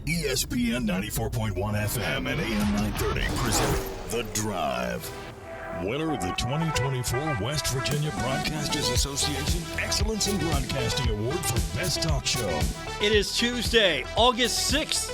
ESPN 94.1 FM and AM 930 present The Drive. Winner of the 2024 West Virginia Broadcasters Association Excellence in Broadcasting Award for Best Talk Show. It is Tuesday, August 6th.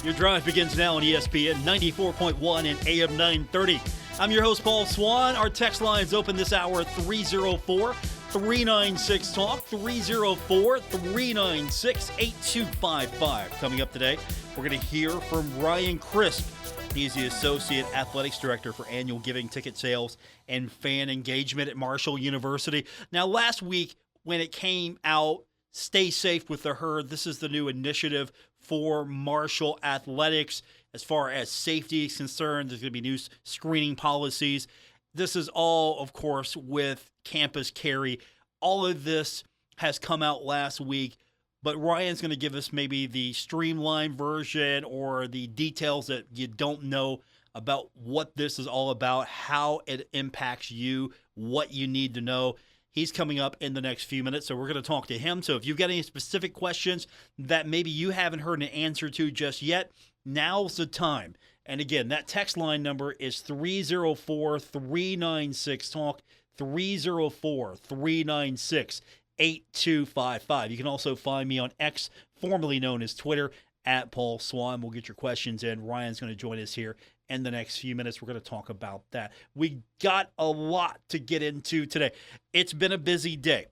Your drive begins now on ESPN 94.1 and AM 930. I'm your host, Paul Swann. Our text lines open this hour, 304-396-TALK, 304-396-8255. Coming up today, we're going to hear from Ryan Crisp. He's the Associate Athletics Director for Annual Giving, Ticket Sales, and Fan Engagement at Marshall University. Now, last week, when it came out, Stay Safe with the Herd, this is the new initiative for Marshall Athletics. As far as safety is concerned, there's going to be new screening policies. This is all, of course, with campus carry. All of this has come out last week. But Ryan's going to give us maybe the streamlined version or the details that you don't know about what this is all about, how it impacts you, what you need to know. He's coming up in the next few minutes, so we're going to talk to him. So if you've got any specific questions that maybe you haven't heard an answer to just yet, now's the time. And again, that text line number is 304-396-TALK, 304-396-8255. You can also find me on X, formerly known as Twitter, at Paul Swann. We'll get your questions in. Ryan's going to join us here in the next few minutes. We're going to talk about that. We got a lot to get into today. It's been a busy day.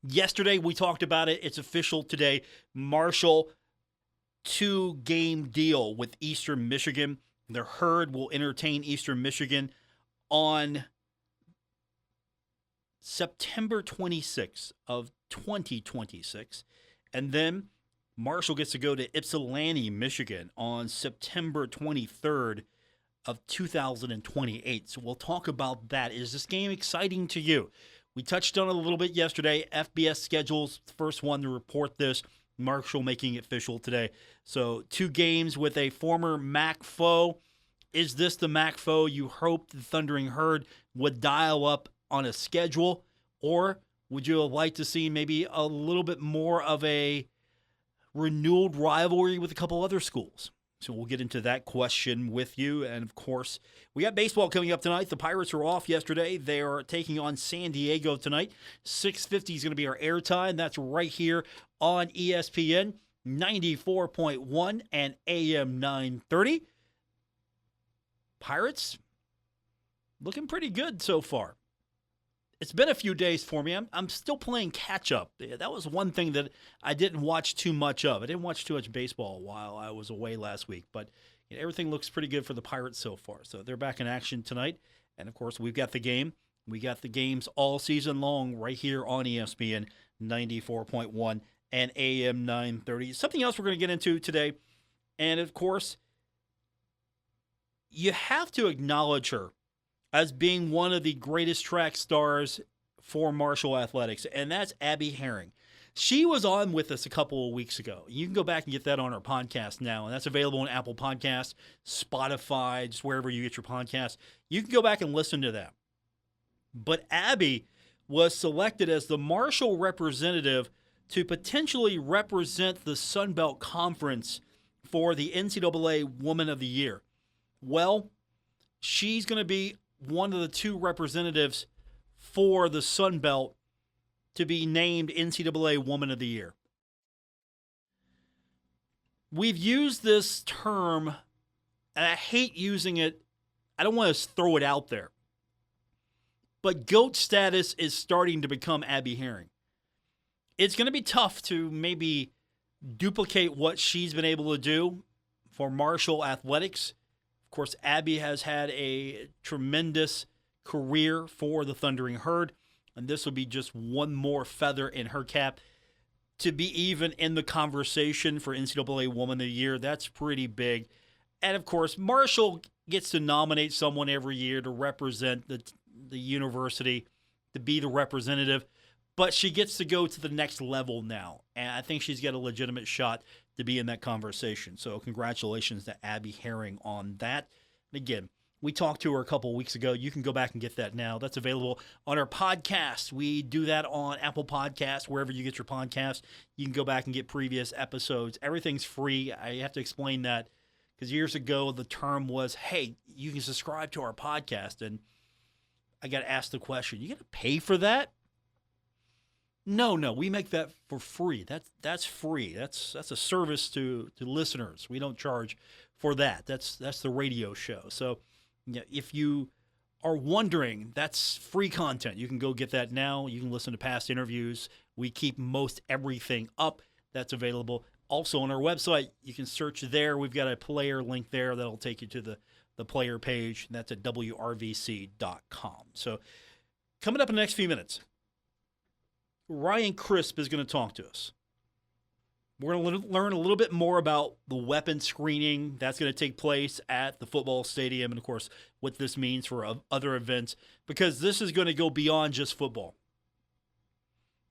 Yesterday, we talked about it. It's official today. Marshall, 2-game deal with Eastern Michigan. The Herd will entertain Eastern Michigan on September 26th of 2026. And then Marshall gets to go to Ypsilanti, Michigan on September 23rd of 2028. So we'll talk about that. Is this game exciting to you? We touched on it a little bit yesterday. FBS schedules, the first one to report this. Marshall making it official today. So 2 games with a former MAC foe. Is this the MAC foe you hoped the Thundering Herd would dial up on a schedule? Or would you like to see maybe a little bit more of a renewed rivalry with a couple other schools? So we'll get into that question with you. And, of course, we got baseball coming up tonight. The Pirates were off yesterday. They are taking on San Diego tonight. 6:50 is going to be our airtime. That's right here on ESPN 94.1 and AM 930. Pirates looking pretty good so far. It's been a few days for me. I'm still playing catch-up. That was one thing that I didn't watch too much of. I didn't watch too much baseball while I was away last week. But everything looks pretty good for the Pirates so far. So they're back in action tonight. And, of course, we've got the game. We got the games all season long right here on ESPN 94.1 and AM 930. Something else we're going to get into today. And, of course, you have to acknowledge her as being one of the greatest track stars for Marshall Athletics, and that's Abby Herring. She was on with us a couple of weeks ago. You can go back and get that on our podcast now, and that's available on Apple Podcasts, Spotify, just wherever you get your podcasts. You can go back and listen to that. But Abby was selected as the Marshall representative to potentially represent the Sun Belt Conference for the NCAA Woman of the Year. Well, she's going to be one of the 2 representatives for the Sun Belt to be named NCAA Woman of the Year. We've used this term, and I hate using it. I don't want to throw it out there. But GOAT status is starting to become Abby Herring. It's going to be tough to maybe duplicate what she's been able to do for Marshall Athletics. Of course, Abby has had a tremendous career for the Thundering Herd, and this will be just one more feather in her cap. To be even in the conversation for NCAA Woman of the Year, that's pretty big. And, of course, Marshall gets to nominate someone every year to represent the university, to be the representative, but she gets to go to the next level now, and I think she's got a legitimate shot to be in that conversation. So congratulations to Abby Herring on that. And again, We talked to her a couple of weeks ago. You can go back and get that now. That's available on our podcast. We do that on Apple Podcasts, wherever you get your podcasts. You can go back and get previous episodes. Everything's free. I have to explain that because years ago the term was, hey, you can subscribe to our podcast. And I got asked the question, you got to pay for that? No, we make that for free. That's free. That's a service to listeners. We don't charge for that. That's the radio show. So if you are wondering, that's free content. You can go get that now. You can listen to past interviews. We keep most everything up that's available. Also on our website, you can search there. We've got a player link there that'll take you to the player page. And that's at wrvc.com. So coming up in the next few minutes, Ryan Crisp is going to talk to us. We're going to learn a little bit more about the weapon screening that's going to take place at the football stadium and, of course, what this means for other events, because this is going to go beyond just football.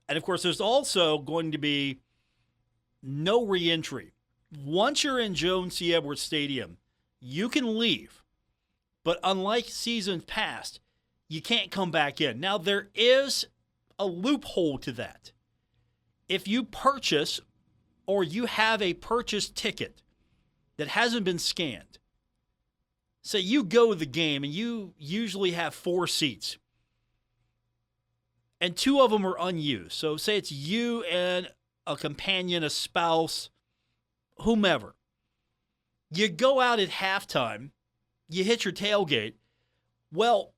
And, of course, there's also going to be no reentry. Once you're in Jones C. Edwards Stadium, you can leave. But unlike seasons past, you can't come back in. Now, there is a loophole to that. If you purchase or you have a purchase ticket that hasn't been scanned, say you go to the game and you usually have 4 seats and 2 of them are unused. So say it's you and a companion, a spouse, whomever. You go out at halftime, you hit your tailgate. Well,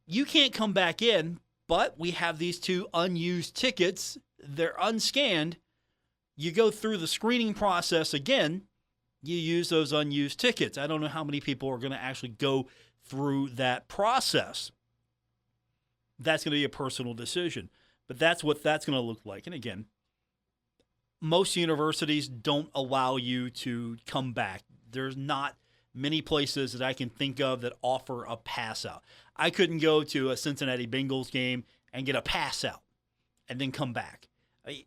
you can't come back in, but we have these 2 unused tickets. They're unscanned. You go through the screening process again. You use those unused tickets. I don't know how many people are going to actually go through that process. That's going to be a personal decision. But that's what that's going to look like. And again, most universities don't allow you to come back. There's not many places that I can think of that offer a pass out. I couldn't go to a Cincinnati Bengals game and get a pass out and then come back. A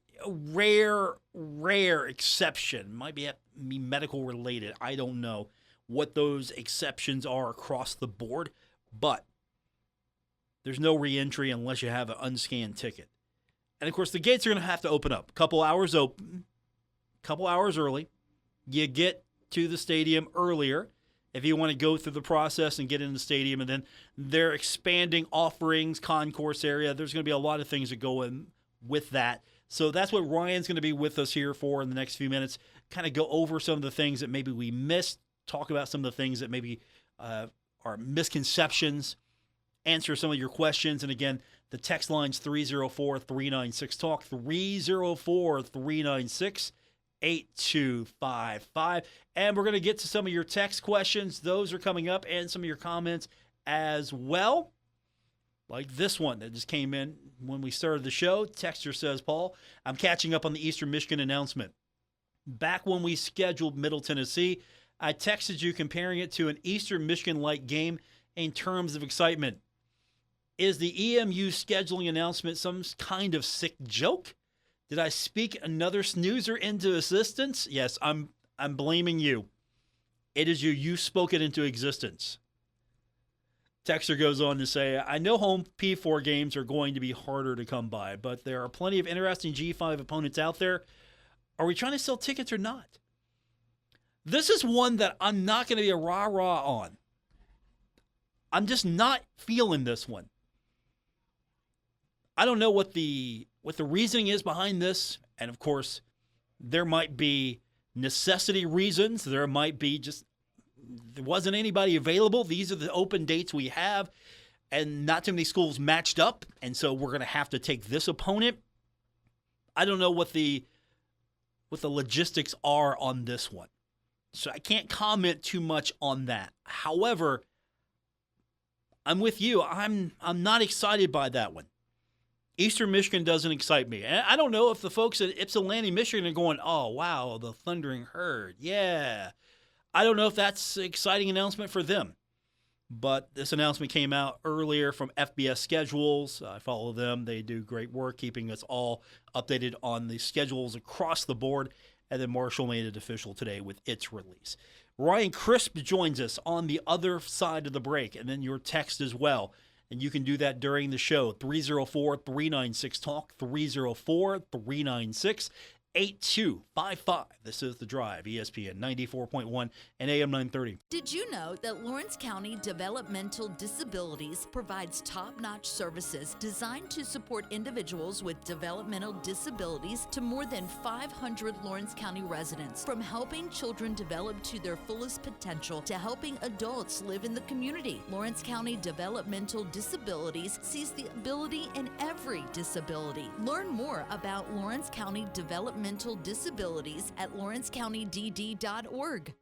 rare exception. Might be medical related. I don't know what those exceptions are across the board, but there's no reentry unless you have an unscanned ticket. And, of course, the gates are going to have to open up. A couple hours open, a couple hours early. You get to the stadium earlier if you want to go through the process and get in the stadium. And then they're expanding offerings, concourse area. There's going to be a lot of things that go in with that. So that's what Ryan's going to be with us here for in the next few minutes. Kind of go over some of the things that maybe we missed, talk about some of the things that maybe are misconceptions, answer some of your questions. And again, the text line's 304-396-TALK, 304-396-8255. And we're going to get to some of your text questions. Those are coming up, and some of your comments as well. Like this one that just came in when we started the show. Texter says, Paul, I'm catching up on the Eastern Michigan announcement. Back when we scheduled Middle Tennessee, I texted you comparing it to an Eastern Michigan-like game in terms of excitement. Is the EMU scheduling announcement some kind of sick joke? Did I speak another snoozer into existence? Yes, I'm blaming you. It is you. You spoke it into existence. Texter goes on to say, I know home P4 games are going to be harder to come by, but there are plenty of interesting G5 opponents out there. Are we trying to sell tickets or not? This is one that I'm not going to be a rah-rah on. I'm just not feeling this one. I don't know what the reasoning is behind this. And, of course, there might be necessity reasons. There might be just there wasn't anybody available. These are the open dates we have, and not too many schools matched up, and so we're going to have to take this opponent. I don't know what the logistics are on this one, so I can't comment too much on that. However, I'm with you. I'm not excited by that one. Eastern Michigan doesn't excite me. And I don't know if the folks at Ypsilanti, Michigan are going, oh, wow, the Thundering Herd. Yeah. I don't know if that's an exciting announcement for them. But this announcement came out earlier from FBS Schedules. I follow them. They do great work keeping us all updated on the schedules across the board. And then Marshall made it official today with its release. Ryan Crisp joins us on the other side of the break, and then your text as well. And you can do that during the show. 304-396-TALK, 304-396-8255. This is The Drive, ESPN 94.1 and AM 930. Did you know that Lawrence County Developmental Disabilities provides top-notch services designed to support individuals with developmental disabilities to more than 500 Lawrence County residents? From helping children develop to their fullest potential to helping adults live in the community, Lawrence County Developmental Disabilities sees the ability in every disability. Learn more about Lawrence County Developmental Disabilities at lawrencecountydd.org.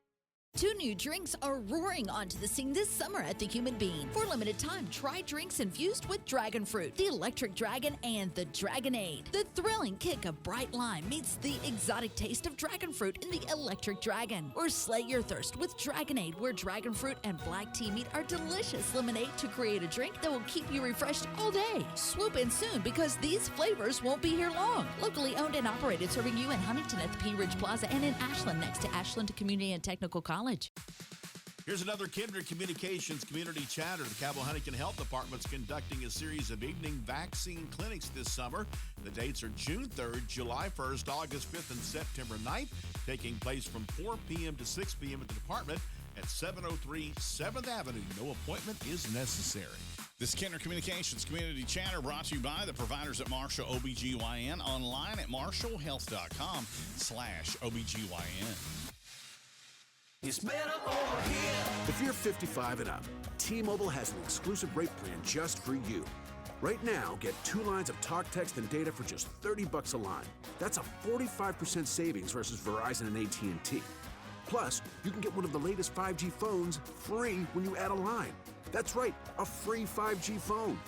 2 new drinks are roaring onto the scene this summer at the Human Bean. For a limited time, try drinks infused with dragon fruit, the Electric Dragon, and the Dragonade. The thrilling kick of bright lime meets the exotic taste of dragon fruit in the Electric Dragon. Or slay your thirst with Dragonade, where dragon fruit and black tea meet our delicious lemonade to create a drink that will keep you refreshed all day. Swoop in soon because these flavors won't be here long. Locally owned and operated, serving you in Huntington at the Pea Ridge Plaza and in Ashland next to Ashland Community and Technical College. Here's another Kindred Communications community chatter. The Cabell Huntington Health Department's conducting a series of evening vaccine clinics this summer. The dates are June 3rd, July 1st, August 5th, and September 9th, taking place from 4 p.m. to 6 p.m. at the department at 703 7th Avenue. No appointment is necessary. This Kindred Communications community chatter brought to you by the providers at Marshall OBGYN, online at marshallhealth.com/OBGYN. It's better over here. If you're 55 and up, T-Mobile has an exclusive rate plan just for you. Right now, get 2 lines of talk, text, and data for just $30 a line. That's a 45% savings versus Verizon and AT&T. Plus, you can get one of the latest 5G phones free when you add a line. That's right, a free 5G phone.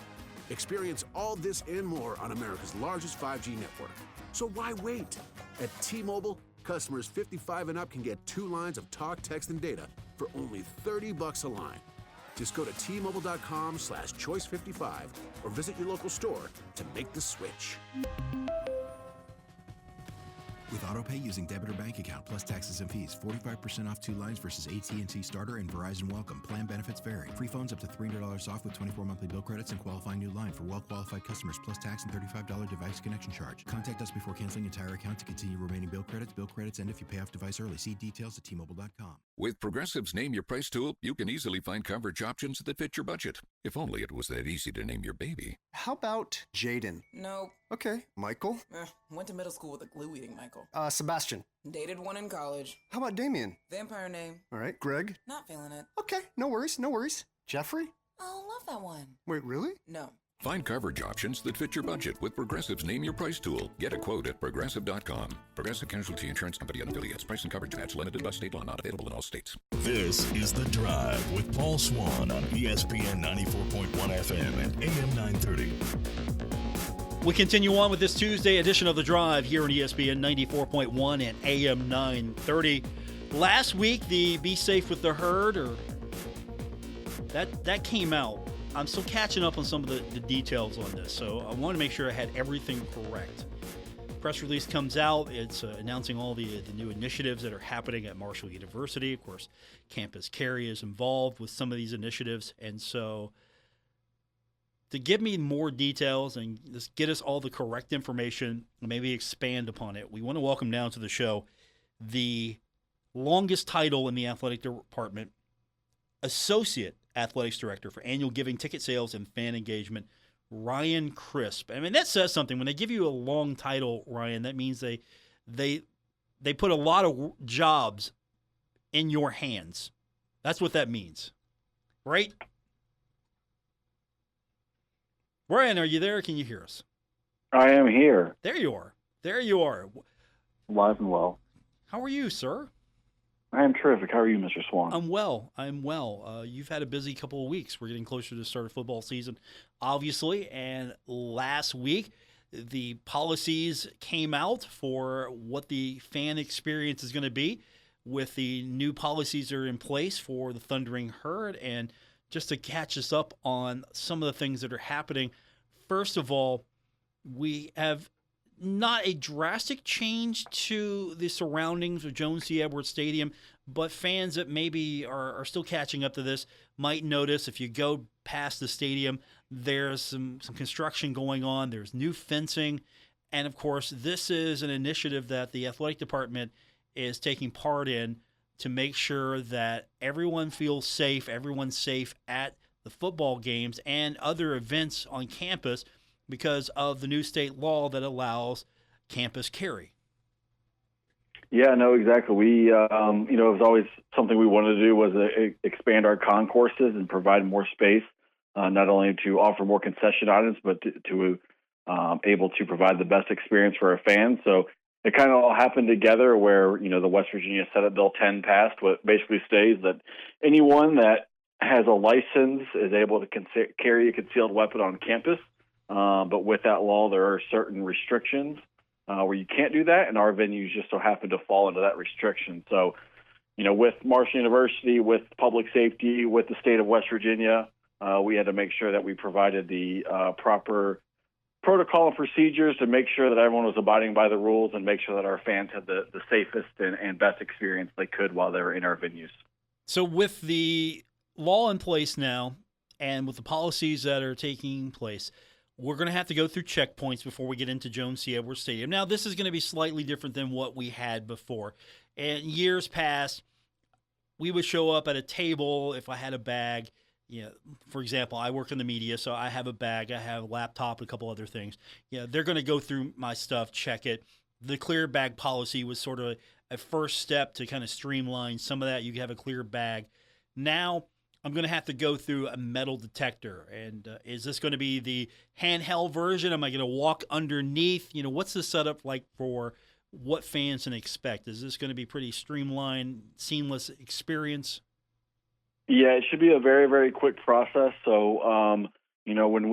Experience all this and more on America's largest 5G network. So why wait? At T-Mobile, customers 55 and up can get 2 lines of talk, text, and data for only $30 a line. Just go to T-Mobile.com/choice55 or visit your local store to make the switch. With AutoPay using debit or bank account plus taxes and fees, 45% off 2 lines versus AT&T Starter and Verizon Welcome. Plan benefits vary. Free phones up to $300 off with 24 monthly bill credits and qualifying new line for well-qualified customers plus tax and $35 device connection charge. Contact us before canceling entire account to continue remaining bill credits. Bill credits end if you pay off device early. See details at T-Mobile.com. With Progressive's Name Your Price tool, you can easily find coverage options that fit your budget. If only it was that easy to name your baby. How about Jaden? Nope. Okay. Michael? Went to middle school with a glue-eating Michael. Sebastian? Dated one in college. How about Damien? Vampire name. All right. Greg? Not feeling it. Okay. No worries. No worries. Jeffrey? Oh, love that one. Wait, really? No. Find coverage options that fit your budget with Progressive's Name Your Price tool. Get a quote at Progressive.com. Progressive Casualty Insurance Company and affiliates. Price and coverage match limited by state law. Not available in all states. This is The Drive with Paul Swann on ESPN 94.1 FM and AM 930. We continue on with this Tuesday edition of The Drive here on ESPN 94.1 and AM 930. Last week, the Be Safe with the Herd, or that came out. I'm still catching up on some of the details on this, so I want to make sure I had everything correct. Press release comes out. It's announcing all the new initiatives that are happening at Marshall University. Of course, Campus Carry is involved with some of these initiatives, and so to give me more details and just get us all the correct information and maybe expand upon it, we want to welcome down to the show the longest title in the athletic department, Associate Athletics Director for Annual Giving, Ticket Sales, and Fan Engagement, Ryan Crisp. I mean, that says something. When they give you a long title, Ryan, that means they put a lot of jobs in your hands. That's what that means, right? Ryan, are you there? Can you hear us? I am here. There you are. There you are. Live and well. How are you, sir? I am terrific. How are you, Mr. Swann? I'm well. You've had a busy couple of weeks. We're getting closer to the start of football season, obviously. And last week, the policies came out for what the fan experience is going to be with the new policies that are in place for the Thundering Herd. And just to catch us up on some of the things that are happening, first of all, we have not a drastic change to the surroundings of Jones C. Edwards Stadium, but fans that maybe are still catching up to this might notice if you go past the stadium, there's some construction going on. There's new fencing. And, of course, this is an initiative that the athletic department is taking part in to make sure that everyone feels safe, everyone's safe at the football games and other events on campus because of the new state law that allows campus carry. Yeah, no, exactly. We, it was always something we wanted to do was expand our concourses and provide more space, not only to offer more concession items, but to able to provide the best experience for our fans. So it kind of all happened together where, the West Virginia Senate Bill 10 passed, what basically states that anyone that has a license is able to carry a concealed weapon on campus. But with that law, there are certain restrictions where you can't do that, and our venues just so happen to fall into that restriction. So, with Marshall University, with public safety, with the state of West Virginia, we had to make sure that we provided the proper protocol and procedures to make sure that everyone was abiding by the rules and make sure that our fans had the safest and best experience they could while they were in our venues. So with the law in place now and with the policies that are taking place, we're going to have to go through checkpoints before we get into Jones C. Edwards Stadium. Now, this is going to be slightly different than what we had before. In years past, we would show up at a table if I had a bag. For example, I work in the media, so I have a bag, I have a laptop, a couple other things. They're going to go through my stuff, check it. The clear bag policy was sort of a first step to kind of streamline some of that. You have a clear bag. Now I'm going to have to go through a metal detector. And is this going to be the handheld version? Am I going to walk underneath? What's the setup like for what fans can expect? Is this going to be pretty streamlined, seamless experience? Yeah, it should be a very, very quick process. So, when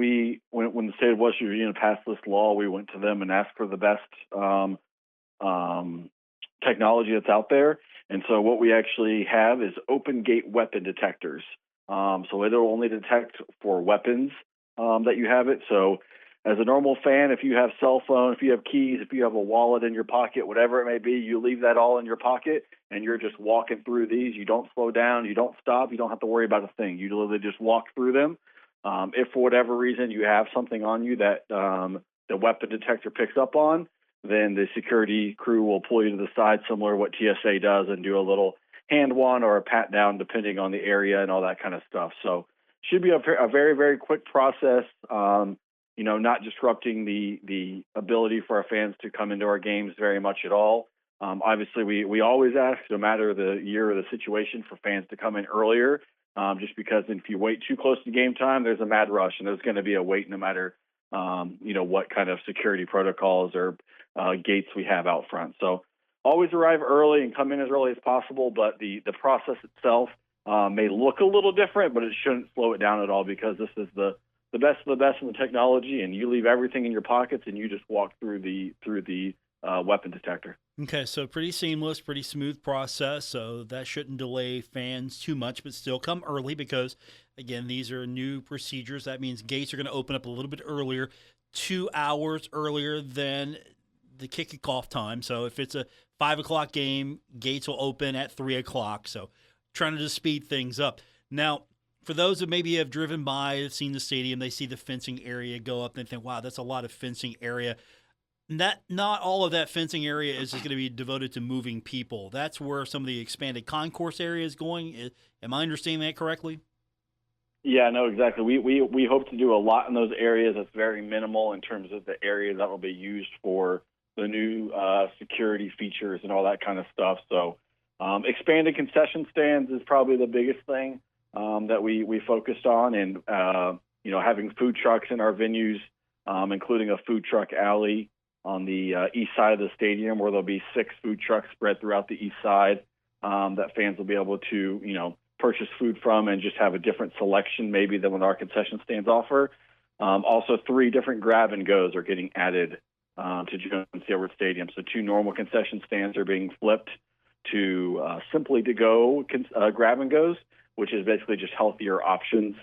the state of West Virginia passed this law, we went to them and asked for the best technology that's out there. And so what we actually have is open gate weapon detectors. So it'll only detect for weapons that you have it. So as a normal fan, if you have cell phone, if you have keys, if you have a wallet in your pocket, whatever it may be, you leave that all in your pocket and you're just walking through these. You don't slow down. You don't stop. You don't have to worry about a thing. You literally just walk through them. If for whatever reason you have something on you that the weapon detector picks up on, then the security crew will pull you to the side, similar to what TSA does, and do a little hand wand or a pat down, depending on the area and all that kind of stuff. So should be a very, very quick process. Not disrupting the ability for our fans to come into our games very much at all. Obviously, we always ask, no matter the year or the situation, for fans to come in earlier, just because if you wait too close to game time, there's a mad rush, and there's going to be a wait no matter, what kind of security protocols or gates we have out front. So always arrive early and come in as early as possible, but the process itself may look a little different, but it shouldn't slow it down at all, because this is the best of the best in the technology, and you leave everything in your pockets and you just walk through the weapon detector. Okay, so pretty seamless, pretty smooth process, so that shouldn't delay fans too much, but still come early because, again, these are new procedures. That means gates are going to open up a little bit earlier, 2 hours earlier than the kickoff time. So if it's a 5 o'clock game, gates will open at 3 o'clock, so trying to just speed things up. Now, for those that maybe have driven by, have seen the stadium, they see the fencing area go up, and they think, wow, that's a lot of fencing area. Not all of that fencing area is just going to be devoted to moving people. That's where some of the expanded concourse area is going. Am I understanding that correctly? Yeah, no, exactly. We hope to do a lot in those areas. That's very minimal in terms of the area that will be used for the new security features and all that kind of stuff. So expanded concession stands is probably the biggest thing that we focused on, and having food trucks in our venues, including a food truck alley on the east side of the stadium, where there'll be 6 food trucks spread throughout the east side that fans will be able to purchase food from, and just have a different selection maybe than what our concession stands offer. Also, 3 different grab and goes are getting added to Jones C. Edwards Stadium. So 2 normal concession stands are being flipped to simply to go grab and goes, which is basically just healthier options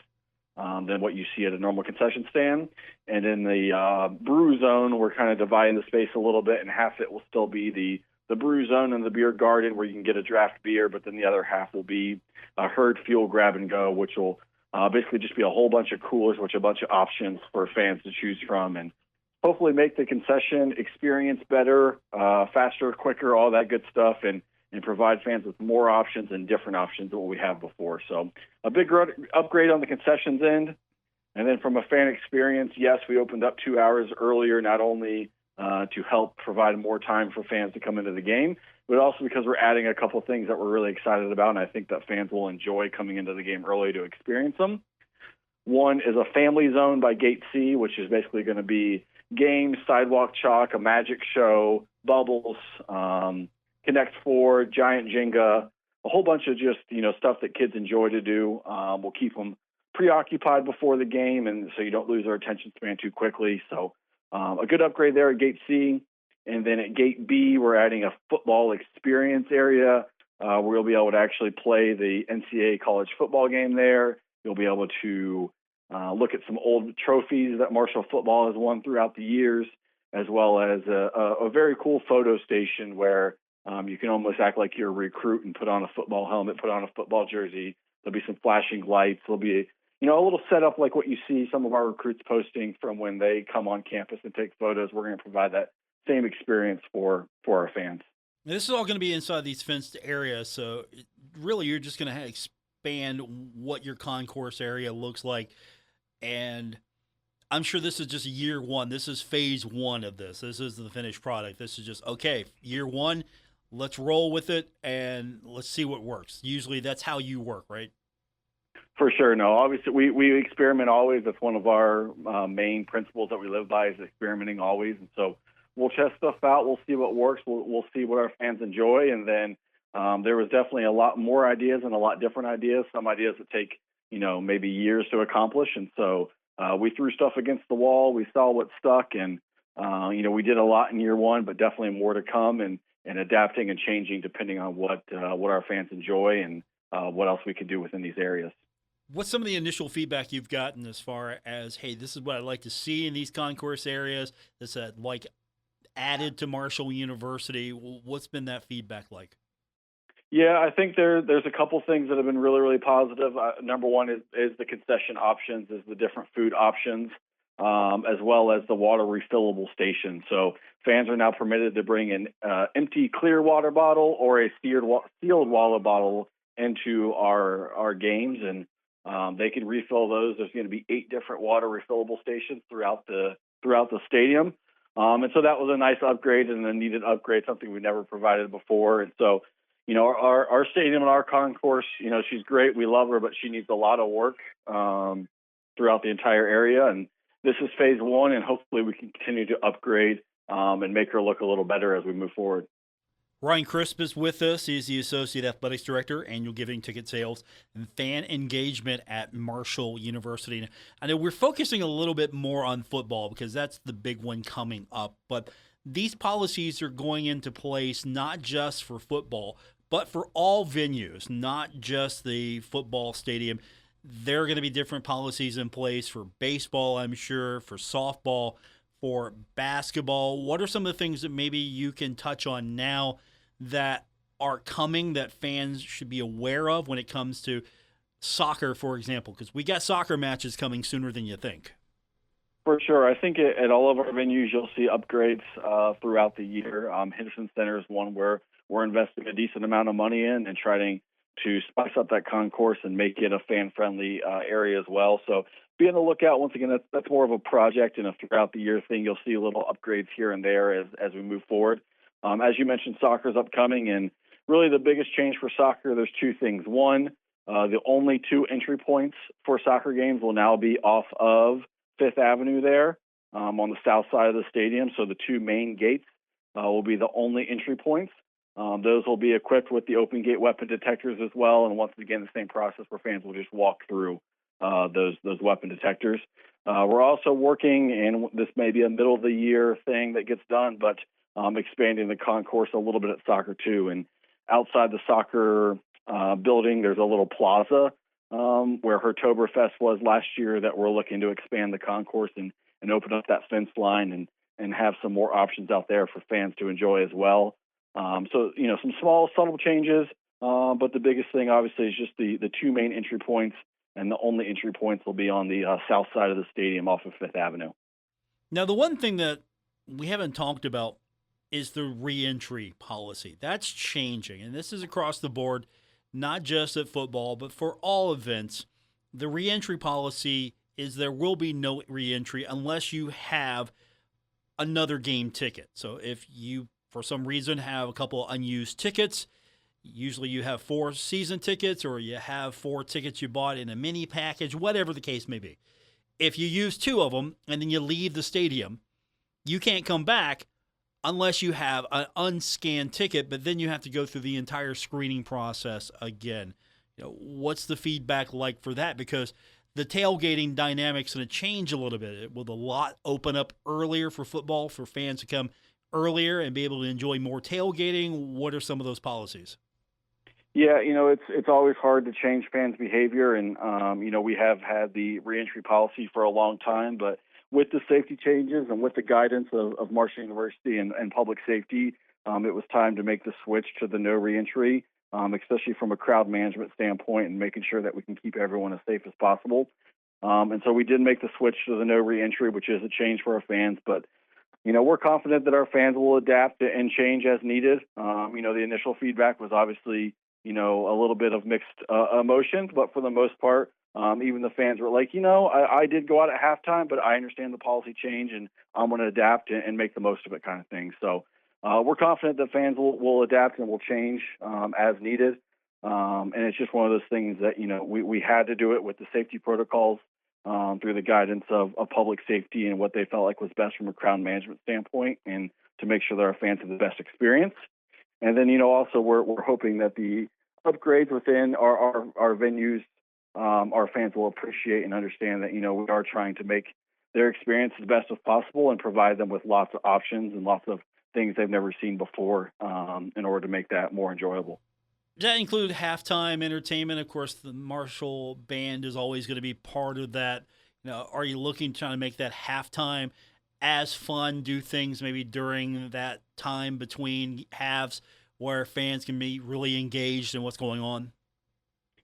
than what you see at a normal concession stand. And in the brew zone, we're kind of dividing the space a little bit, and half it will still be the brew zone and the beer garden where you can get a draft beer, but then the other half will be a herd fuel grab and go, which will basically just be a whole bunch of coolers, which are a bunch of options for fans to choose from, and hopefully make the concession experience better, faster, quicker, all that good stuff, and provide fans with more options and different options than what we have before. So a big upgrade on the concessions end. And then from a fan experience, yes, we opened up 2 hours earlier, not only to help provide more time for fans to come into the game, but also because we're adding a couple things that we're really excited about, and I think that fans will enjoy coming into the game early to experience them. One is a family zone by Gate C, which is basically going to be games, sidewalk chalk, a magic show, bubbles, Connect Four, giant Jenga, a whole bunch of just, stuff that kids enjoy to do. We'll keep them preoccupied before the game, and so you don't lose their attention span too quickly. So a good upgrade there at Gate C. And then at Gate B, we're adding a football experience area where you'll be able to actually play the NCAA college football game there. You'll be able to look at some old trophies that Marshall football has won throughout the years, as well as a very cool photo station where you can almost act like you're a recruit and put on a football helmet, put on a football jersey. There'll be some flashing lights. There'll be, a little setup like what you see some of our recruits posting from when they come on campus and take photos. We're going to provide that same experience for our fans. Now, this is all going to be inside these fenced areas, so really you're just going to expand what your concourse area looks like. And I'm sure this is just year one. This is phase one of this. This is the finished product. This is just, okay, year one, let's roll with it and let's see what works. Usually that's how you work, right? For sure. No, obviously we experiment always. That's one of our main principles that we live by, is experimenting always. And so we'll test stuff out. We'll see what works. We'll see what our fans enjoy. And then there was definitely a lot more ideas and a lot different ideas. Some ideas that take, maybe years to accomplish. And so we threw stuff against the wall. We saw what stuck, and we did a lot in year one, but definitely more to come, and adapting and changing depending on what our fans enjoy and what else we can do within these areas. What's some of the initial feedback you've gotten as far as, hey, this is what I'd like to see in these concourse areas that's added to Marshall University? What's been that feedback like? Yeah, I think there's a couple things that have been really, really positive. Number one is the concession options, is the different food options, as well as the water refillable station. So fans are now permitted to bring an empty clear water bottle or a sealed water bottle into our games, and they can refill those. There's going to be 8 different water refillable stations throughout the stadium. And so that was a nice upgrade and a needed upgrade, something we never provided before. And so, our stadium and our concourse, she's great. We love her, but she needs a lot of work throughout the entire area. And this is phase one, and hopefully we can continue to upgrade and make her look a little better as we move forward. Ryan Crisp is with us. He's the Associate Athletics Director, Annual Giving, Ticket Sales, and Fan Engagement at Marshall University. I know we're focusing a little bit more on football because that's the big one coming up, but these policies are going into place not just for football, but for all venues, not just the football stadium. There are going to be different policies in place for baseball, I'm sure, for softball, for basketball. What are some of the things that maybe you can touch on now that are coming that fans should be aware of when it comes to soccer, for example? Because we got soccer matches coming sooner than you think. For sure. I think at all of our venues, you'll see upgrades throughout the year. Henderson Center is one where we're investing a decent amount of money in and trying to spice up that concourse and make it a fan-friendly area as well. So be on the lookout. Once again, that's more of a project and a throughout-the-year thing. You'll see little upgrades here and there as we move forward. As you mentioned, soccer's upcoming, and really the biggest change for soccer, there's 2 things. One, the only 2 entry points for soccer games will now be off of 5th Avenue there on the south side of the stadium. So the 2 main gates will be the only entry points. Those will be equipped with the open gate weapon detectors as well. And once again, the same process where fans will just walk through those weapon detectors. We're also working, and this may be a middle of the year thing that gets done, but expanding the concourse a little bit at soccer too. And outside the soccer building, there's a little plaza where Hertoberfest was last year, that we're looking to expand the concourse and open up that fence line and have some more options out there for fans to enjoy as well. So, some small, subtle changes, but the biggest thing, obviously, is just the two main entry points, and the only entry points will be on the south side of the stadium off of Fifth Avenue. Now, the one thing that we haven't talked about is the reentry policy. That's changing, and this is across the board, not just at football, but for all events. The reentry policy is there will be no reentry unless you have another game ticket. So if you, for some reason, have a couple of unused tickets, usually you have 4 season tickets or you have 4 tickets you bought in a mini package, whatever the case may be. If you use 2 of them and then you leave the stadium, you can't come back unless you have an unscanned ticket, but then you have to go through the entire screening process again. What's the feedback like for that? Because the tailgating dynamics going to change a little bit. Will the lot open up earlier for football for fans to come earlier and be able to enjoy more tailgating? What are some of those policies? Yeah, it's always hard to change fans' behavior, and we have had the reentry policy for a long time, but with the safety changes and with the guidance of Marshall University and public safety, it was time to make the switch to the no reentry, especially from a crowd management standpoint and making sure that we can keep everyone as safe as possible. And so we did make the switch to the no reentry, which is a change for our fans, but we're confident that our fans will adapt and change as needed. The initial feedback was obviously, a little bit of mixed emotions, but for the most part, even the fans were like, I did go out at halftime, but I understand the policy change and I'm going to adapt and make the most of it, kind of thing. So we're confident that fans will adapt and will change as needed. And it's just one of those things that, we had to do it with the safety protocols through the guidance of public safety and what they felt like was best from a crowd management standpoint, and to make sure that our fans have the best experience. And then, also we're hoping that the upgrades within our venues, our fans will appreciate and understand that, we are trying to make their experience as best as possible and provide them with lots of options and lots of things they've never seen before in order to make that more enjoyable. Does that include halftime entertainment? Of course, the Marshall Band is always going to be part of that. Are you looking to try to make that halftime as fun, do things maybe during that time between halves where fans can be really engaged in what's going on?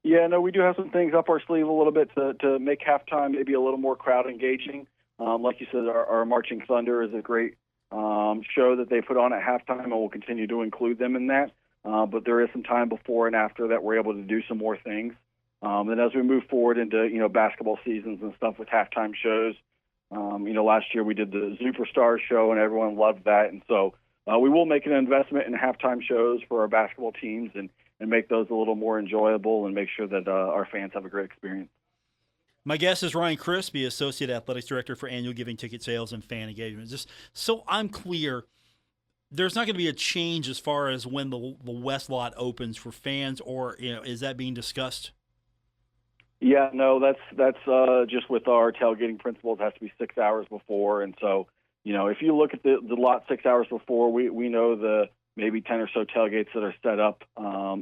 Yeah, no, we do have some things up our sleeve a little bit to make halftime maybe a little more crowd engaging. Like you said, our Marching Thunder is a great show that they put on at halftime, and we'll continue to include them in that. But there is some time before and after that we're able to do some more things. And as we move forward into, basketball seasons and stuff with halftime shows, last year we did the Superstars show and everyone loved that. And so we will make an investment in halftime shows for our basketball teams and make those a little more enjoyable and make sure that our fans have a great experience. My guest is Ryan Crispy, Associate Athletics Director for Annual Giving Ticket Sales and Fan Engagement. Just so I'm clear, there's not going to be a change as far as when the West Lot opens for fans, or is that being discussed? Yeah, no, that's just with our tailgating principles. It has to be 6 hours before, and so if you look at the lot 6 hours before, we know the maybe 10 or so tailgates that are set up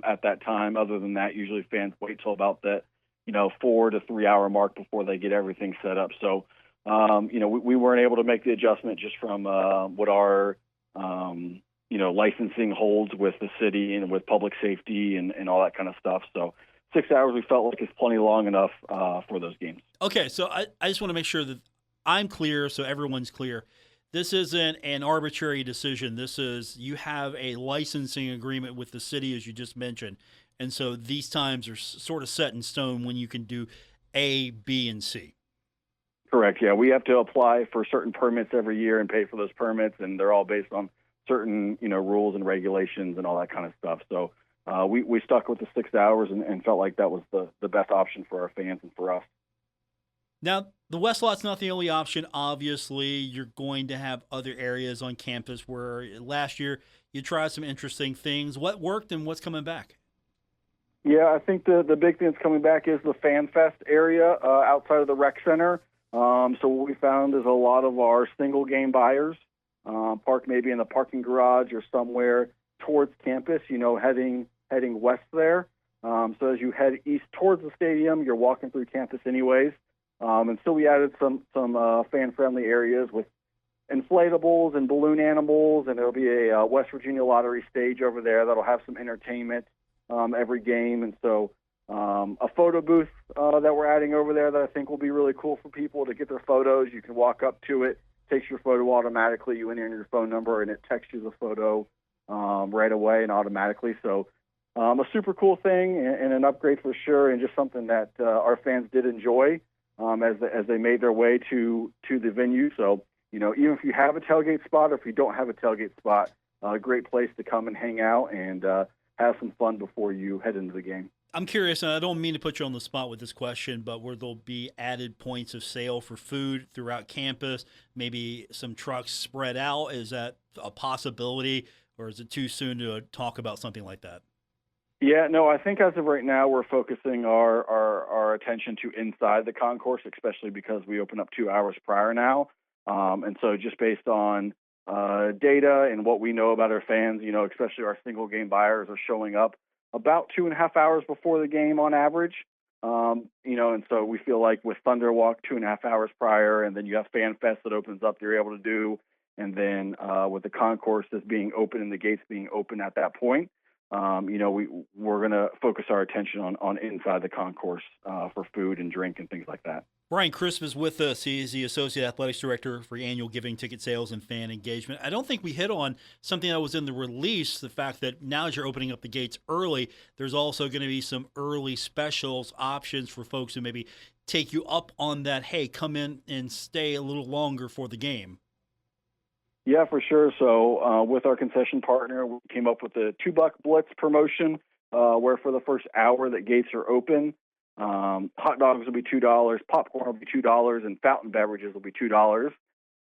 at that time. Other than that, usually fans wait till about that 4 to 3 hour mark before they get everything set up. So we weren't able to make the adjustment just from what our licensing holds with the city and with public safety and all that kind of stuff. So 6 hours we felt like is plenty long enough for those games. Okay, so I just want to make sure that I'm clear so everyone's clear. This isn't an arbitrary decision. This is, you have a licensing agreement with the city, as you just mentioned. And so these times are sort of set in stone when you can do A, B, and C. Correct. Yeah, we have to apply for certain permits every year and pay for those permits, and they're all based on certain rules and regulations and all that kind of stuff. So we stuck with the 6 hours and felt like that was the best option for our fans and for us. Now, the West Lot's not the only option. Obviously, you're going to have other areas on campus where last year you tried some interesting things. What worked and what's coming back? Yeah, I think the big thing that's coming back is the Fan Fest area outside of the rec center. So what we found is a lot of our single game buyers park maybe in the parking garage or somewhere towards campus, heading west there. So as you head east towards the stadium, you're walking through campus anyways. And so we added some fan-friendly areas with inflatables and balloon animals, and there'll be a West Virginia lottery stage over there that'll have some entertainment every game. And so a photo booth that we're adding over there that I think will be really cool for people to get their photos. You can walk up to it, takes your photo automatically. You enter your phone number, and it texts you the photo right away and automatically. So a super cool thing and an upgrade for sure, and just something that our fans did enjoy as they made their way to the venue. So, even if you have a tailgate spot or if you don't have a tailgate spot, a great place to come and hang out and have some fun before you head into the game. I'm curious, and I don't mean to put you on the spot with this question, but where there'll be added points of sale for food throughout campus, maybe some trucks spread out, is that a possibility, or is it too soon to talk about something like that? Yeah, no, I think as of right now, we're focusing our attention to inside the concourse, especially because we open up 2 hours prior now. And so just based on data and what we know about our fans, especially our single game buyers are showing up about 2.5 hours before the game on average. And so we feel like with Thunderwalk 2.5 hours prior, and then you have Fan Fest that opens up, you're able to do. And then with the concourse as being open and the gates being open at that point, we're going to focus our attention on inside the concourse for food and drink and things like that. Brian Crisp is with us. He's the Associate Athletics Director for Annual Giving, Ticket Sales, and Fan Engagement. I don't think we hit on something that was in the release, the fact that now as you're opening up the gates early, there's also going to be some early specials options for folks who maybe take you up on that, hey, come in and stay a little longer for the game. Yeah, for sure. So with our concession partner, we came up with a $2 Blitz promotion where for the first hour that gates are open, hot dogs will be $2, popcorn will be $2, and fountain beverages will be $2.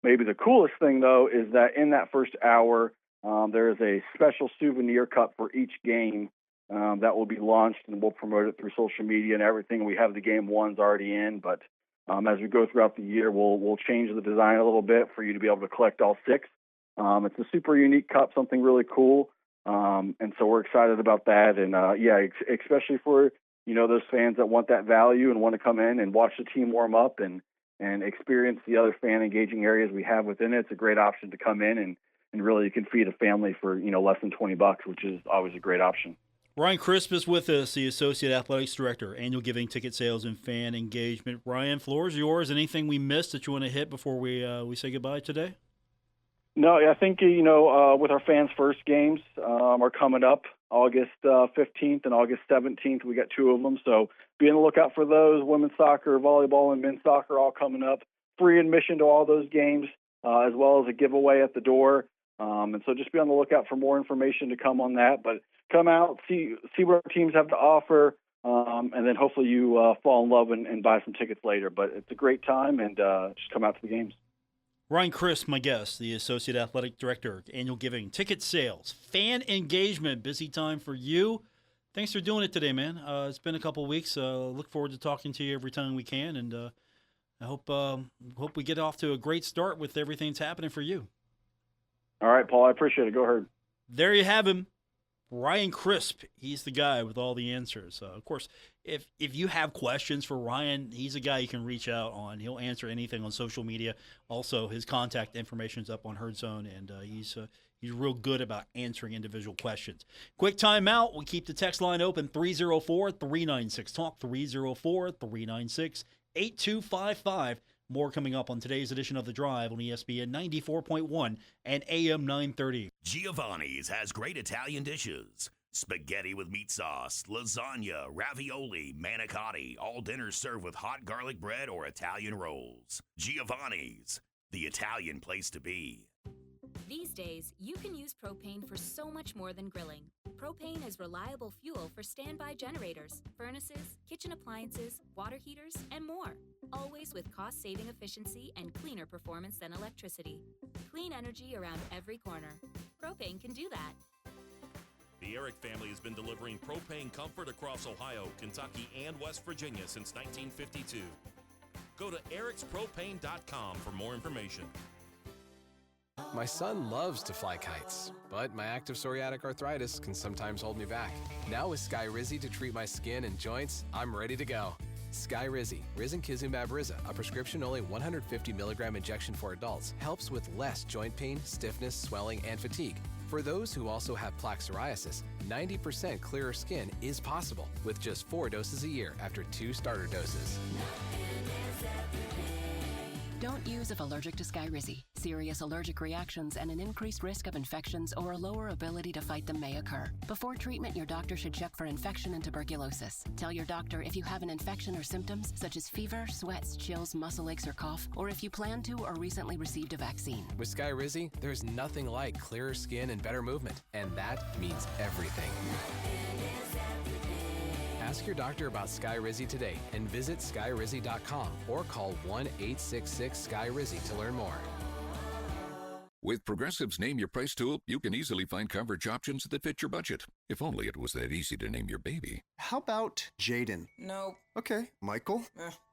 Maybe the coolest thing, though, is that in that first hour, there is a special souvenir cup for each game that will be launched, and we'll promote it through social media and everything. We have the game ones already in, but as we go throughout the year, we'll change the design a little bit for you to be able to collect all 6. It's a super unique cup, something really cool, and so we're excited about that. And especially for those fans that want that value and want to come in and watch the team warm up and experience the other fan engaging areas we have within it. It's a great option to come in and really you can feed a family for less than $20, which is always a great option. Ryan Crisp is with us, the Associate Athletics Director, Annual Giving, Ticket Sales, and Fan Engagement. Ryan, floor is yours. Anything we missed that you want to hit before we say goodbye today? No, I think, with our fans' first games are coming up August 15th and August 17th. We got 2 of them, so be on the lookout for those. Women's soccer, volleyball, and men's soccer all coming up. Free admission to all those games, as well as a giveaway at the door. And so just be on the lookout for more information to come on that. But come out, see what our teams have to offer, and then hopefully you fall in love and buy some tickets later. But it's a great time, and just come out to the games. Ryan Crisp, my guest, the Associate Athletic Director, Annual Giving, Ticket Sales, Fan Engagement. Busy time for you. Thanks for doing it today, man. It's been a couple weeks. Look forward to talking to you every time we can, and I hope we get off to a great start with everything that's happening for you. All right, Paul, I appreciate it. Go Herd. There you have him. Ryan Crisp, he's the guy with all the answers. Of course, if you have questions for Ryan, he's a guy you can reach out on. He'll answer anything on social media. Also, his contact information is up on Herd Zone, and he's real good about answering individual questions. Quick timeout. We keep the text line open, 304-396-TALK, 304-396-8255. More coming up on today's edition of The Drive on ESPN 94.1 and AM 930. Giovanni's has great Italian dishes. Spaghetti with meat sauce, lasagna, ravioli, manicotti, all dinners served with hot garlic bread or Italian rolls. Giovanni's, the Italian place to be. These days, you can use propane for so much more than grilling. Propane is reliable fuel for standby generators, furnaces, kitchen appliances, water heaters, and more. Always with cost-saving efficiency and cleaner performance than electricity. Clean energy around every corner. Propane can do that. The Eric family has been delivering propane comfort across Ohio, Kentucky, and West Virginia since 1952. Go to ericspropane.com for more information. My son loves to fly kites, but my active psoriatic arthritis can sometimes hold me back. Now with Skyrizi to treat my skin and joints, I'm ready to go. Skyrizi, risankizumab Riza, a prescription-only 150 milligram injection for adults, helps with less joint pain, stiffness, swelling, and fatigue. For those who also have plaque psoriasis, 90% clearer skin is possible with just 4 doses a year after 2 starter doses. Don't use if allergic to Skyrizi. Serious allergic reactions and an increased risk of infections or a lower ability to fight them may occur. Before treatment, your doctor should check for infection and tuberculosis. Tell your doctor if you have an infection or symptoms such as fever, sweats, chills, muscle aches, or cough, or if you plan to or recently received a vaccine. With Skyrizi, there's nothing like clearer skin and better movement, and that means everything. Ask your doctor about Skyrizi today and visit skyrizi.com or call 1-866-SKYRIZI to learn more. With Progressive's Name Your Price tool, you can easily find coverage options that fit your budget. If only it was that easy to name your baby. How about Jaden? Nope. Okay. Michael?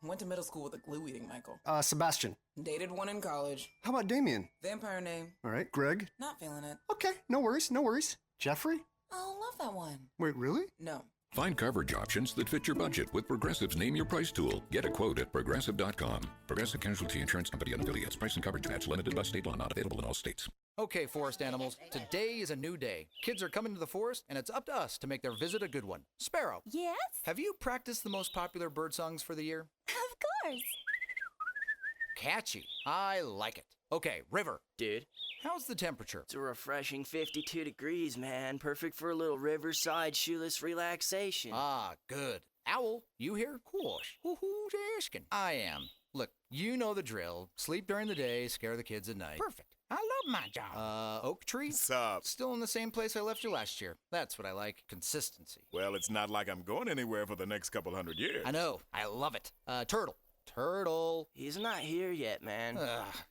Went to middle school with a glue-eating Michael. Sebastian? Dated one in college. How about Damien? Vampire name. All right. Greg? Not feeling it. Okay. No worries. No worries. Jeffrey? Oh, love that one. Wait, really? No. Find coverage options that fit your budget with Progressive's Name Your Price tool. Get a quote at Progressive.com. Progressive Casualty Insurance Company and affiliates. Price and coverage match limited by state law. Not available in all states. Okay, forest animals. Today is a new day. Kids are coming to the forest, and it's up to us to make their visit a good one. Sparrow. Yes? Have you practiced the most popular bird songs for the year? Of course. Catchy. I like it. Okay, River. Dude. How's the temperature? It's a refreshing 52 degrees, man. Perfect for a little riverside shoeless relaxation. Ah, good. Owl, you here? Course. Who's asking? I am. Look, you know the drill. Sleep during the day, scare the kids at night. Perfect. I love my job. Oak Tree? What's up? Still in the same place I left you last year. That's what I like. Consistency. Well, it's not like I'm going anywhere for the next couple hundred years. I know. I love it. Turtle. Turtle. He's not here yet, man.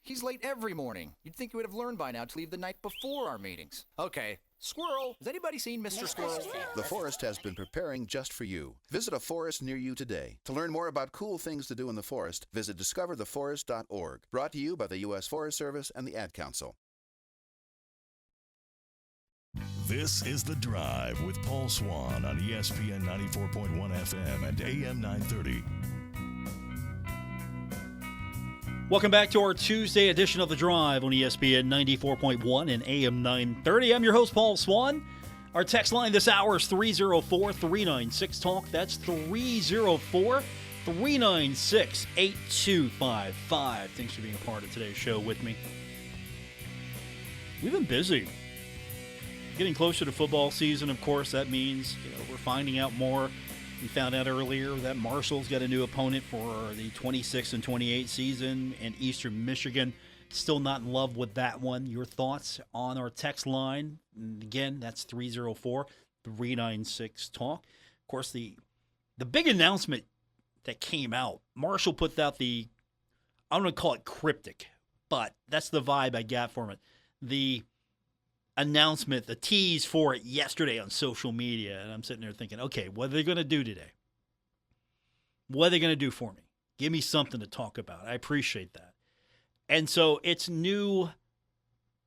He's late every morning. You'd think he would have learned by now to leave the night before our meetings. Okay. Squirrel. Has anybody seen Mr. Squirrel? The forest has been preparing just for you. Visit a forest near you today. To learn more about cool things to do in the forest, visit discovertheforest.org. Brought to you by the U.S. Forest Service and the Ad Council. This is The Drive with Paul Swann on ESPN 94.1 FM and AM 930. Welcome back to our Tuesday edition of The Drive on ESPN 94.1 and AM 930. I'm your host, Paul Swann. Our text line this hour is 304-396-TALK. That's 304-396-8255. Thanks for being a part of today's show with me. We've been busy. Getting closer to football season, of course, that means we're finding out more. We found out earlier that Marshall's got a new opponent for the 26 and 28 season, and Eastern Michigan still not in love with that one. Your thoughts on our text line? And again, that's 304-396-TALK. Of course, the big announcement that came out, Marshall put out I'm going to call it cryptic, but that's the vibe I got from it. The announcement, the tease for it yesterday on social media, and I'm sitting there thinking, okay, what are they going to do today? What are they going to do for me? Give me something to talk about. I appreciate that. And so it's new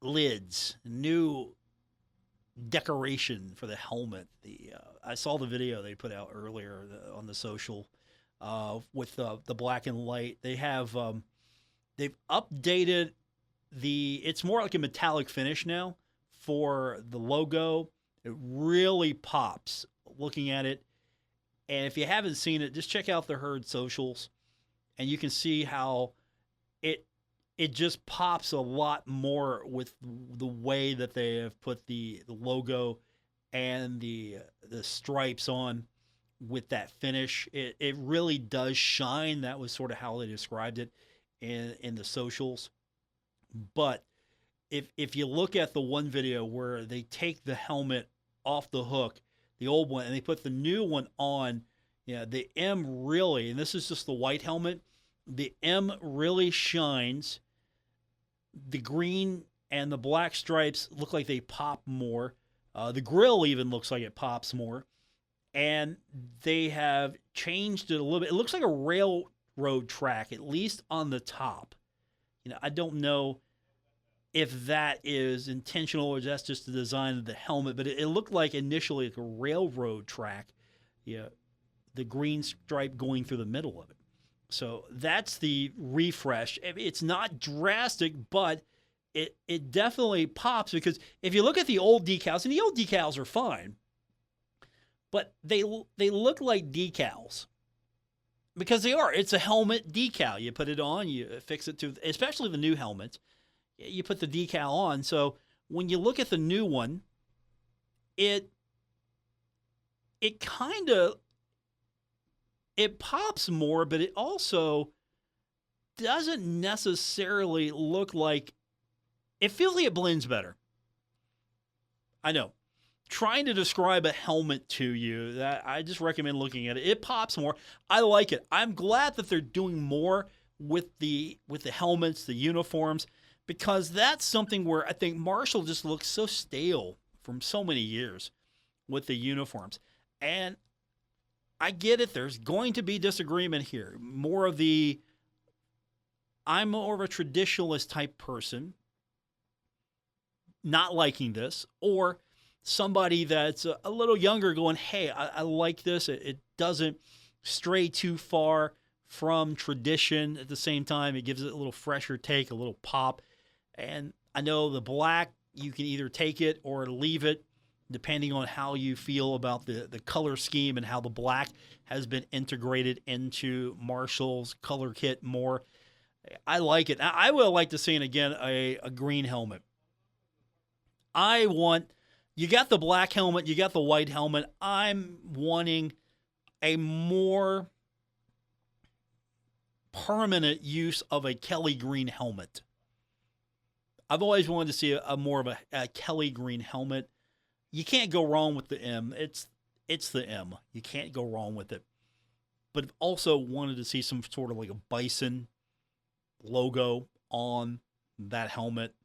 lids, new decoration for the helmet. I saw the video they put out earlier on the social with the black and white. They have they've updated it's more like a metallic finish now for the logo. It really pops looking at it. And if you haven't seen it, just check out the Herd socials, and you can see how it just pops a lot more with the way that they have put the logo and the stripes on with that finish. It really does shine. That was sort of how they described it in the socials. But if you look at the one video where they take the helmet off the hook, the old one, and they put the new one on, the M really, and this is just the white helmet, the M really shines. The green and the black stripes look like they pop more. The grill even looks like it pops more. And they have changed it a little bit. It looks like a railroad track, at least on the top. I don't know if that is intentional or that's just the design of the helmet, but it looked like initially like a railroad track, the green stripe going through the middle of it. So that's the refresh. It's not drastic, but it definitely pops, because if you look at the old decals, and the old decals are fine, but they look like decals because they are. It's a helmet decal. You put it on, you fix it to, especially the new helmets, you put the decal on. So when you look at the new one, it kind of, it pops more, but it also doesn't necessarily look like, it feels like it blends better. I know. Trying to describe a helmet to you, that I just recommend looking at it. It pops more. I like it. I'm glad that they're doing more with the helmets, the uniforms, because that's something where I think Marshall just looks so stale from so many years with the uniforms. And I get it. There's going to be disagreement here. I'm more of a traditionalist type person, not liking this, or somebody that's a little younger going, hey, I like this. It doesn't stray too far from tradition. At the same time, it gives it a little fresher take, a little pop. And I know the black, you can either take it or leave it, depending on how you feel about the color scheme and how the black has been integrated into Marshall's color kit more. I like it. I would like to see, again, a green helmet. You got the black helmet, you got the white helmet. I'm wanting a more permanent use of a Kelly green helmet. I've always wanted to see a more of a Kelly green helmet. You can't go wrong with the M. It's the M. You can't go wrong with it. But I've also wanted to see some sort of like a bison logo on that helmet.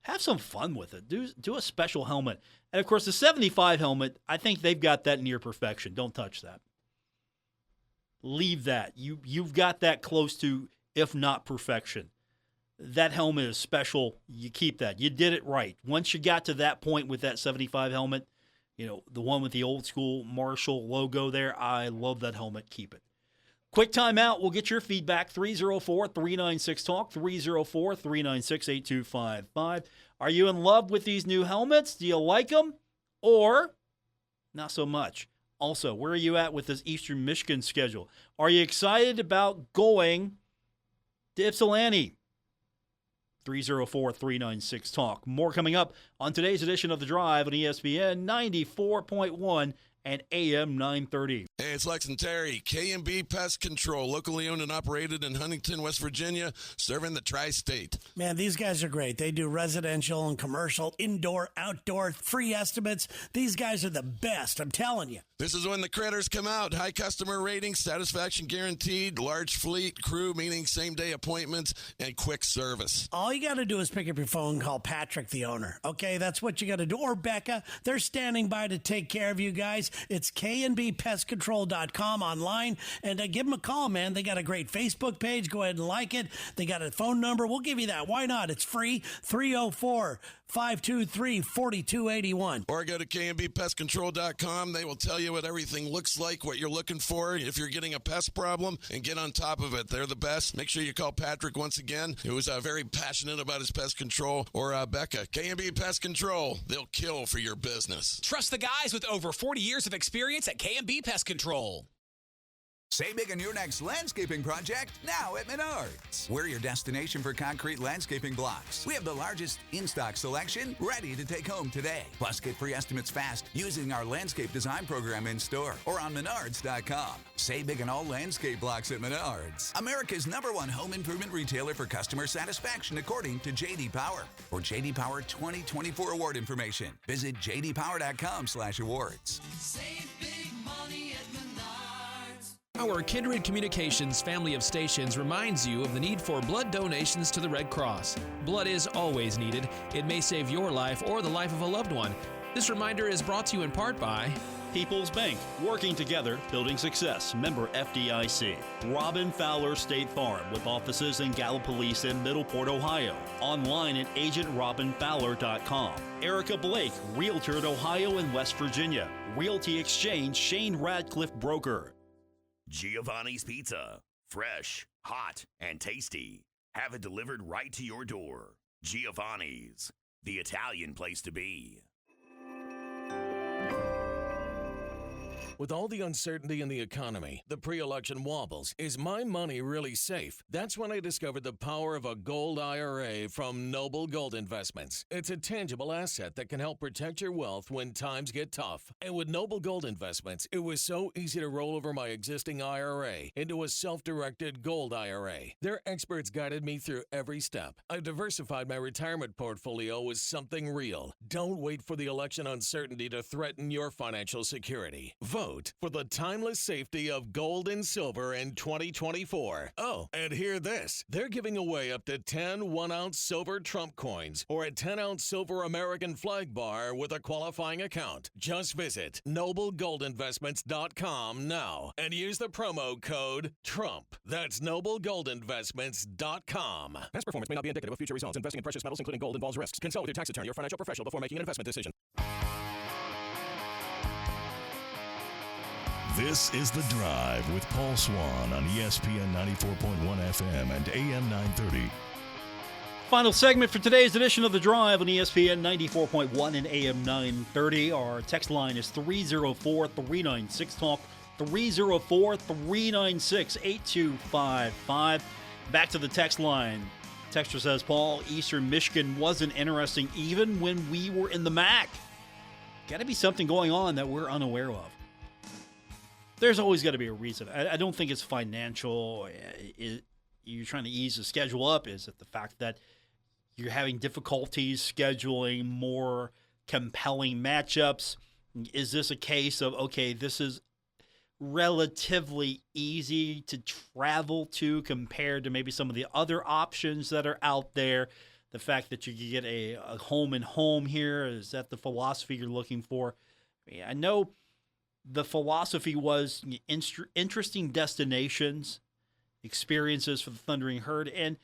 Have some fun with it. Do a special helmet. And, of course, the 75 helmet, I think they've got that near perfection. Don't touch that. Leave that. You've got that close to, if not perfection. That helmet is special. You keep that. You did it right. Once you got to that point with that 75 helmet, the one with the old school Marshall logo there, I love that helmet. Keep it. Quick timeout. We'll get your feedback. 304-396-TALK, 304-396-8255. Are you in love with these new helmets? Do you like them? Or not so much? Also, where are you at with this Eastern Michigan schedule? Are you excited about going to Ypsilanti? 304-396-TALK. More coming up on today's edition of The Drive on ESPN 94.1 and AM 930. Hey, it's Lex and Terry, K&B Pest Control, locally owned and operated in Huntington, West Virginia, serving the tri-state. Man, these guys are great. They do residential and commercial, indoor, outdoor, free estimates. These guys are the best, I'm telling you. This is when the critters come out. High customer ratings, satisfaction guaranteed, large fleet, crew, meaning same-day appointments, and quick service. All you got to do is pick up your phone and call Patrick, the owner. Okay, that's what you got to do. Or Becca. They're standing by to take care of you guys. It's knbpestcontrol.com online, and give them a call, man. They got a great Facebook page. Go ahead and like it. They got a phone number. We'll give you that. Why not? It's free. 304-523-4281. Or go to knbpestcontrol.com. They will tell you what everything looks like, what you're looking for, if you're getting a pest problem, and get on top of it. They're the best. Make sure you call Patrick once again, who's very passionate about his pest control, or Becca. K&B Pest Control. They'll kill for your business. Trust the guys with over 40 years of experience at K&B Pest Control. Save big on your next landscaping project now at Menards. We're your destination for concrete landscaping blocks. We have the largest in-stock selection ready to take home today. Plus, get free estimates fast using our landscape design program in store or on Menards.com. Save big on all landscape blocks at Menards, America's #1 home improvement retailer for customer satisfaction according to J.D. Power. For J.D. Power 2024 award information, visit jdpower.com/awards. Save big money at Menards. Our Kindred Communications family of stations reminds you of the need for blood donations to the Red Cross. Blood is always needed. It may save your life or the life of a loved one. This reminder is brought to you in part by People's Bank, working together, building success. Member FDIC. Robin Fowler State Farm, with offices in Gallipolis and Middleport, Ohio. Online at agentrobinfowler.com. Erica Blake, Realtor in Ohio and West Virginia. Realty Exchange, Shane Radcliffe Broker. Giovanni's Pizza. Fresh, hot, and tasty. Have it delivered right to your door. Giovanni's, the Italian place to be. With all the uncertainty in the economy, the pre-election wobbles, is my money really safe? That's when I discovered the power of a gold IRA from Noble Gold Investments. It's a tangible asset that can help protect your wealth when times get tough. And with Noble Gold Investments, it was so easy to roll over my existing IRA into a self-directed gold IRA. Their experts guided me through every step. I've diversified my retirement portfolio with something real. Don't wait for the election uncertainty to threaten your financial security. Vote for the timeless safety of gold and silver in 2024. Oh, and hear this. They're giving away up to 10 1-ounce silver Trump coins or a 10-ounce silver American flag bar with a qualifying account. Just visit noblegoldinvestments.com now and use the promo code TRUMP. That's noblegoldinvestments.com. Past performance may not be indicative of future results. Investing in precious metals, including gold, involves risks. Consult with your tax attorney or financial professional before making an investment decision. This is The Drive with Paul Swann on ESPN 94.1 FM and AM 930. Final segment for today's edition of The Drive on ESPN 94.1 and AM 930. Our text line is 304-396-TALK, 304-396-8255. Back to the text line. Texter says, Paul, Eastern Michigan wasn't interesting even when we were in the MAC. Got to be something going on that we're unaware of. There's always got to be a reason. I don't think it's financial. You're trying to ease the schedule up. Is it the fact that you're having difficulties scheduling more compelling matchups? Is this a case of, okay, this is relatively easy to travel to compared to maybe some of the other options that are out there? The fact that you can get a home and home here, is that the philosophy you're looking for? I know the philosophy was interesting destinations, experiences for the Thundering Herd. And,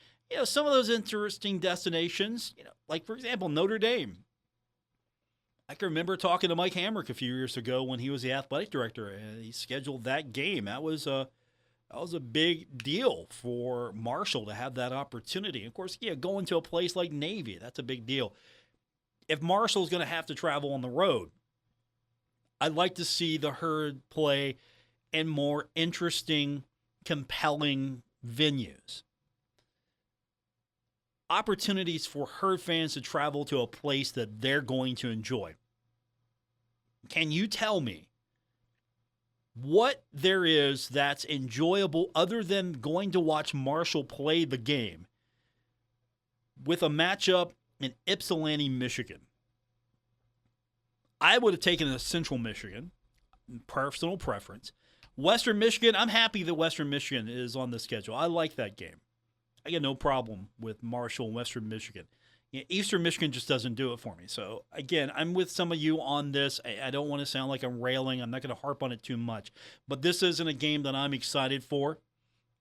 some of those interesting destinations, like, for example, Notre Dame. I can remember talking to Mike Hamrick a few years ago when he was the athletic director, and he scheduled that game. That was a big deal for Marshall to have that opportunity. Of course, going to a place like Navy, that's a big deal. If Marshall's going to have to travel on the road, I'd like to see the Herd play in more interesting, compelling venues. Opportunities for Herd fans to travel to a place that they're going to enjoy. Can you tell me what there is that's enjoyable other than going to watch Marshall play the game with a matchup in Ypsilanti, Michigan? I would have taken a Central Michigan, personal preference. Western Michigan, I'm happy that Western Michigan is on the schedule. I like that game. I get no problem with Marshall and Western Michigan. Eastern Michigan just doesn't do it for me. So, again, I'm with some of you on this. I don't want to sound like I'm railing. I'm not going to harp on it too much. But this isn't a game that I'm excited for.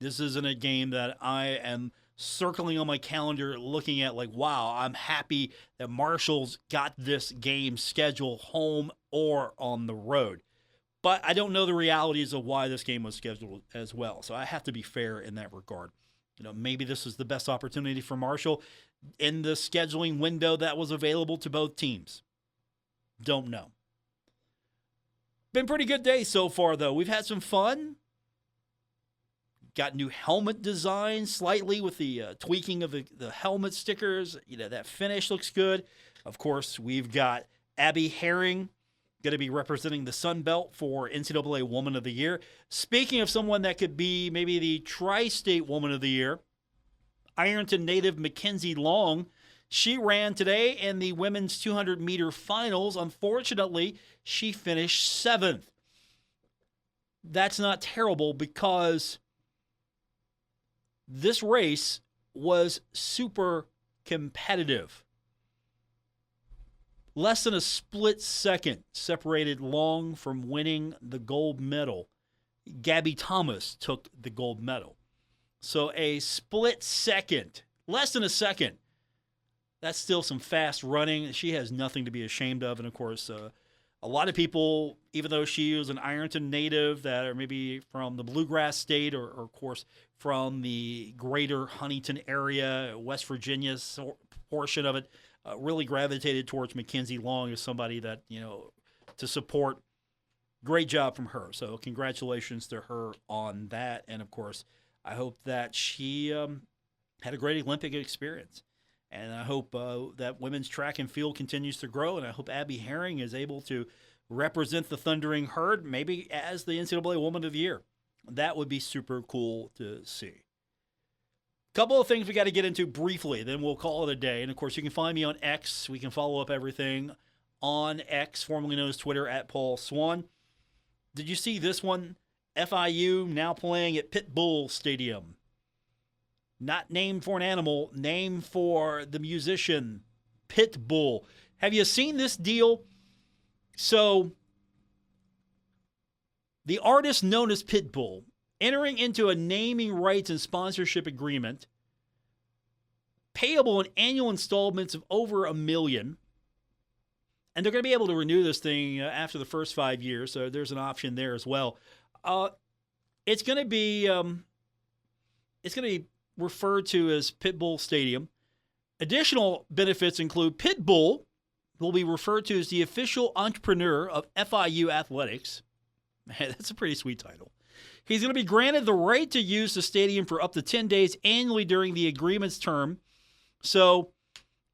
This isn't a game that I am circling on my calendar looking at like, wow, I'm happy that Marshall's got this game scheduled home or on the road. But I don't know the realities of why this game was scheduled as well. So I have to be fair in that regard. Maybe this is the best opportunity for Marshall in the scheduling window that was available to both teams. Don't know. Been pretty good day so far, though. We've had some fun. Got new helmet designs slightly with the tweaking of the helmet stickers. That finish looks good. Of course, we've got Abby Herring going to be representing the Sun Belt for NCAA Woman of the Year. Speaking of someone that could be maybe the Tri-State Woman of the Year, Ironton native Mackenzie Long. She ran today in the women's 200-meter finals. Unfortunately, she finished 7th. That's not terrible because this race was super competitive. Less than a split second separated Long from winning the gold medal. Gabby Thomas took the gold medal. So a split second, less than a second. That's still some fast running. She has nothing to be ashamed of. And, of course, a lot of people, even though she was an Ironton native that are maybe from the Bluegrass State or of course, from the greater Huntington area, West Virginia portion of it, really gravitated towards Mackenzie Long as somebody that, to support. Great job from her. So congratulations to her on that. And, of course, I hope that she had a great Olympic experience. And I hope that women's track and field continues to grow. And I hope Abby Herring is able to represent the Thundering Herd, maybe as the NCAA Woman of the Year. That would be super cool to see. Couple of things we got to get into briefly, then we'll call it a day. And, of course, you can find me on X. We can follow up everything on X, formerly known as Twitter, at Paul Swann. Did you see this one? FIU now playing at Pit Bull Stadium. Not named for an animal, named for the musician, Pit Bull. Have you seen this deal? So, the artist known as Pit Bull entering into a naming rights and sponsorship agreement, payable in annual installments of over $1 million. And they're going to be able to renew this thing after the first 5 years, so there's an option there as well. It's going to be referred to as Pit Bull Stadium. Additional benefits include Pit Bull will be referred to as the official entrepreneur of FIU athletics. Man, that's a pretty sweet title. He's going to be granted the right to use the stadium for up to 10 days annually during the agreement's term. So,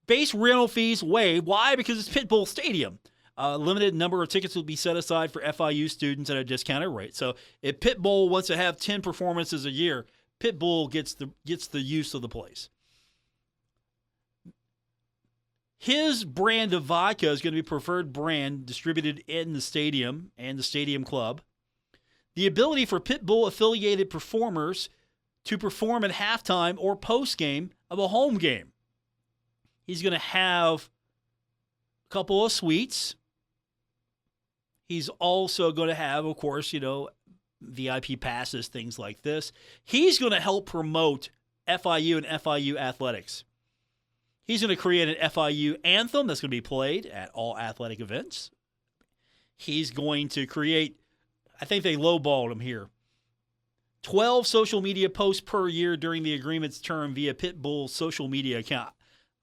base rental fees waived. Why? Because it's Pit Bull Stadium. Limited number of tickets will be set aside for FIU students at a discounted rate. So, if Pit Bull wants to have 10 performances a year, Pit Bull gets the use of the place. His brand of vodka is going to be preferred brand distributed in the stadium and the stadium club. The ability for Pit Bull affiliated performers to perform at halftime or postgame of a home game. He's going to have a couple of suites. He's also going to have, of course, VIP passes, things like this. He's going to help promote FIU and FIU athletics. He's going to create an FIU anthem that's going to be played at all athletic events. He's going to create, I think they lowballed him here, 12 social media posts per year during the agreement's term via Pit Bull's social media account.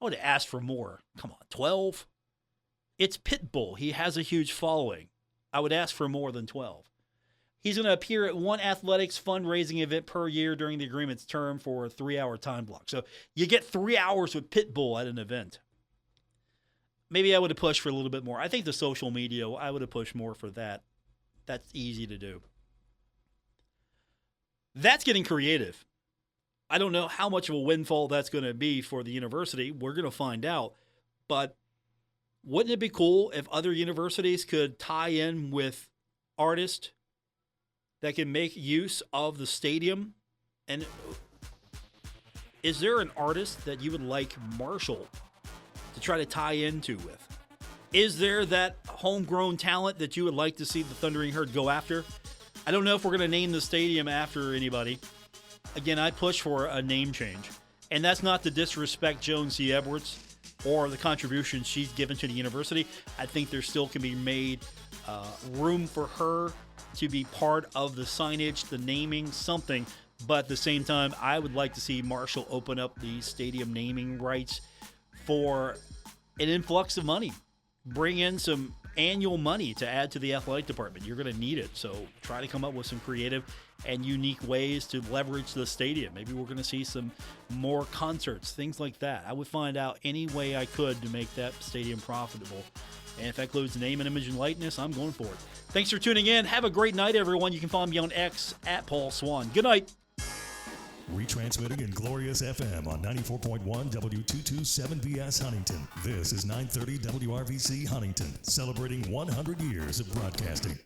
I would have asked for more. Come on, 12? It's Pit Bull. He has a huge following. I would ask for more than 12. He's going to appear at one athletics fundraising event per year during the agreement's term for a 3-hour time block. So you get 3 hours with Pit Bull at an event. Maybe I would have pushed for a little bit more. I think the social media, I would have pushed more for that. That's easy to do. That's getting creative. I don't know how much of a windfall that's going to be for the university. We're going to find out. But wouldn't it be cool if other universities could tie in with artists that can make use of the stadium? And is there an artist that you would like Marshall to try to tie into with? Is there that homegrown talent that you would like to see the Thundering Herd go after? I don't know if we're going to name the stadium after anybody. Again, I push for a name change. And that's not to disrespect Joan C. Edwards or the contributions she's given to the university. I think there still can be made room for her to be part of the signage, the naming, something. But at the same time, I would like to see Marshall open up the stadium naming rights for an influx of money. Bring in some annual money to add to the athletic department. You're going to need it. So try to come up with some creative and unique ways to leverage the stadium. Maybe we're going to see some more concerts, things like that. I would find out any way I could to make that stadium profitable. And if that includes name and image and likeness, I'm going for it. Thanks for tuning in. Have a great night, everyone. You can follow me on X at Paul Swann. Good night. Retransmitting in Glorious FM on 94.1 W227BS Huntington. This is 930 WRVC Huntington, celebrating 100 years of broadcasting.